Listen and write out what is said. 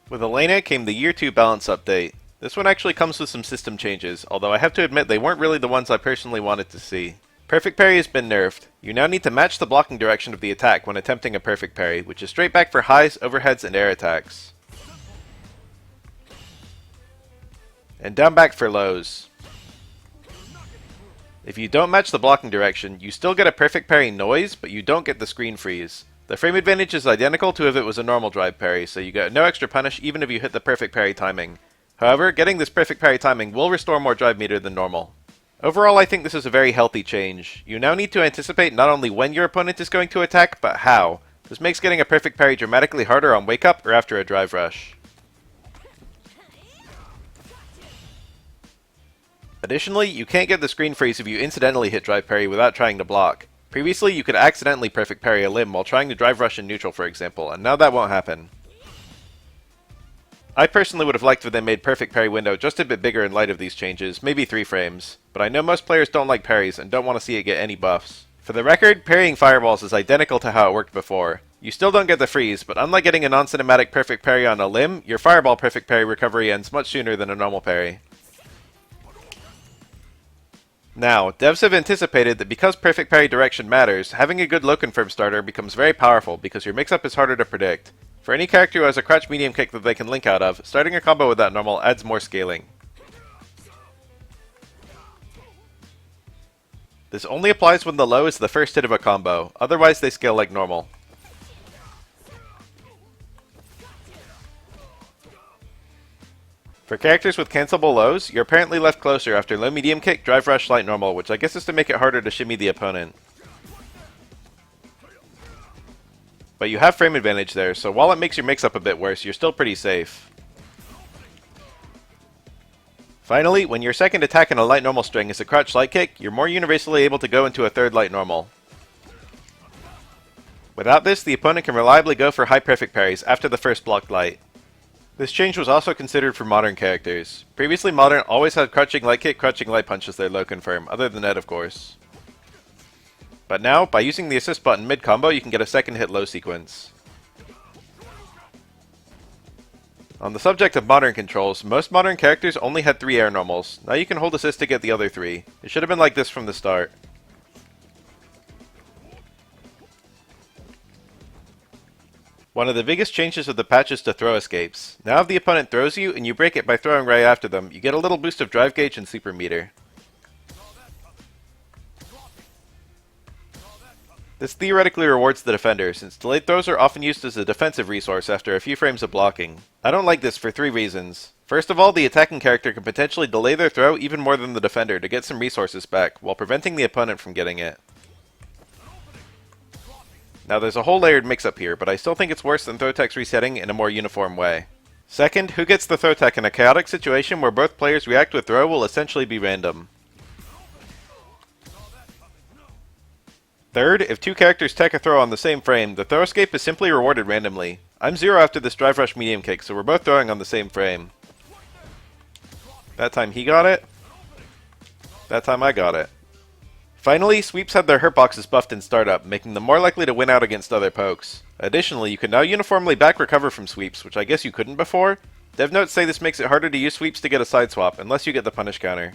With aaaa came the Year 2 balance update. This one actually comes with some system changes, although I have to admit they weren't really the ones I personally wanted to see. Perfect parry has been nerfed. You now need to match the blocking direction of the attack when attempting a perfect parry, which is straight back for highs, overheads, and air attacks. And down back for lows. If you don't match the blocking direction, you still get a perfect parry noise, but you don't get the screen freeze. The frame advantage is identical to if it was a normal drive parry, so you get no extra punish even if you hit the perfect parry timing. However, getting this perfect parry timing will restore more drive meter than normal. Overall, I think this is a very healthy change. You now need to anticipate not only when your opponent is going to attack, but how. This makes getting a perfect parry dramatically harder on wake up or after a drive rush. Additionally, you can't get the screen freeze if you incidentally hit drive parry without trying to block. Previously, you could accidentally perfect parry a limb while trying to drive rush in neutral, for example, and now that won't happen. I personally would have liked if they made perfect parry window just a bit bigger in light of these changes, maybe 3 frames, but I know most players don't like parries and don't want to see it get any buffs. For the record, parrying fireballs is identical to how it worked before. You still don't get the freeze, but unlike getting a non-cinematic perfect parry on a limb, your fireball perfect parry recovery ends much sooner than a normal parry. Now, devs have anticipated that because perfect parry direction matters, having a good low confirm starter becomes very powerful because your mix-up is harder to predict. For any character who has a crouch medium kick that they can link out of, starting a combo with that normal adds more scaling. This only applies when the low is the first hit of a combo, otherwise they scale like normal. For characters with cancelable lows, you're apparently left closer after low medium kick, drive rush, light normal, which I guess is to make it harder to shimmy the opponent. But you have frame advantage there, so while it makes your mix-up a bit worse, you're still pretty safe. Finally, when your second attack in a light normal string is a crouch light kick, you're more universally able to go into a third light normal. Without this, the opponent can reliably go for high perfect parries after the first blocked light. This change was also considered for modern characters. Previously, modern always had crouching light kick, crouching light punch as their low confirm, other than Ed of course. But now, by using the assist button mid-combo, you can get a second hit low sequence. On the subject of modern controls, most modern characters only had 3 air normals. Now you can hold assist to get the other 3. It should have been like this from the start. One of the biggest changes of the patch is to throw escapes. Now if the opponent throws you and you break it by throwing right after them, you get a little boost of drive gauge and super meter. This theoretically rewards the defender, since delayed throws are often used as a defensive resource after a few frames of blocking. I don't like this for 3 reasons. First of all, the attacking character can potentially delay their throw even more than the defender to get some resources back, while preventing the opponent from getting it. Now there's a whole layered mix-up here, but I still think it's worse than throw tech's resetting in a more uniform way. Second, who gets the throw tech in a chaotic situation where both players react with throw will essentially be random. Third, if 2 characters tech a throw on the same frame, the throw escape is simply rewarded randomly. I'm 0 after this drive rush medium kick, so we're both throwing on the same frame. That time he got it. That time I got it. Finally, sweeps had their hurt boxes buffed in startup, making them more likely to win out against other pokes. Additionally, you can now uniformly back recover from sweeps, which I guess you couldn't before. Dev notes say this makes it harder to use sweeps to get a side swap, unless you get the punish counter.